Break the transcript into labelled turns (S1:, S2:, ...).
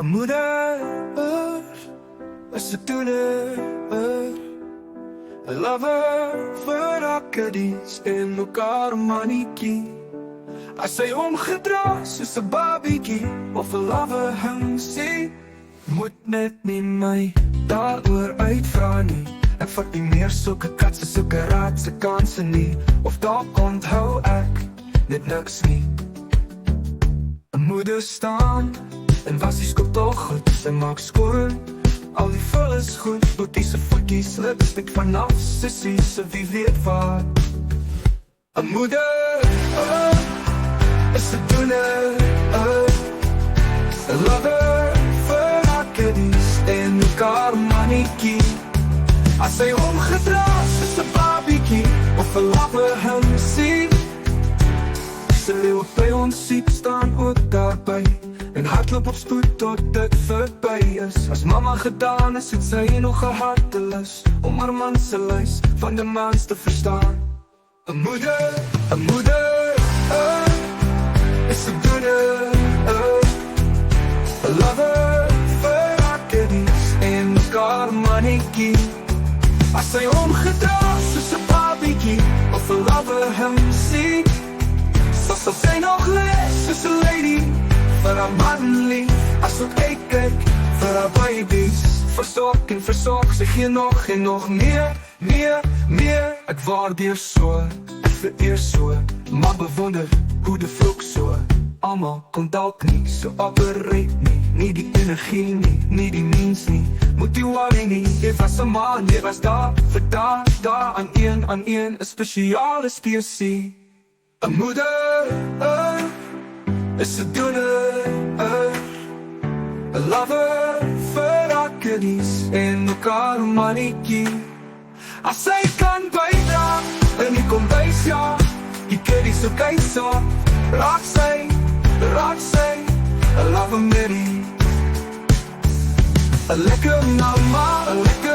S1: 'n moeder is 'n doener, 'n lover vir haar kiddies en ook haar mannetjie. As sy omgedra soos 'n babietjie of 'n lover hang sê, moet net nie my daaroor uitvra nie. Ek vat nie meer sulke katse, sulke raadse kanse nie. Of dalk onthou ek net niks nie. 'n moeder staan en was die skop toch goed, sy maak skoon. Al die vul is goed, boetie se voetjies lipstick vanaf, sissie se wie weet wat. 'n moeder is 'n doener, 'n lover vir haar kiddies en ook haar mannetjie. As sy omgedra soos 'n babietjie of 'n lover hom sien, sy leeuw by ons siep staan ook daarby en hardloop op spoed tot dit verby is. As mama gedaan is, het sy nog 'n hartelus om haar man se lys van die mans te verstaan. 'n moeder is 'n doener, 'n lover vir haar kiddies en ook haar mannetjie. As sy omgedra soos 'n babietjie of 'n lover hom sien, sal sy nog lees soos 'n lady vir haar man lief. As ook ek kyk vir haar babies, versorg en versorg, sy gee nog en nog meer. Ek waardeer so, ek vereer so, maar bewonder hoe die vloek so. Almal kon dalk nie so operate nie die energie nie die mens nie, moet die worry nie. Jy was 'n man, jy was daar vir daar aan een 'n spesiale spesie. 'n moeder is 'n doener, 'n lover vir haar kiddies en ook haar mannetjie. As sy kan bydra in die kombuis, ja, die kiddies ook so, raak sy 'n lover Mary. 'n lekker mama, 'n lekker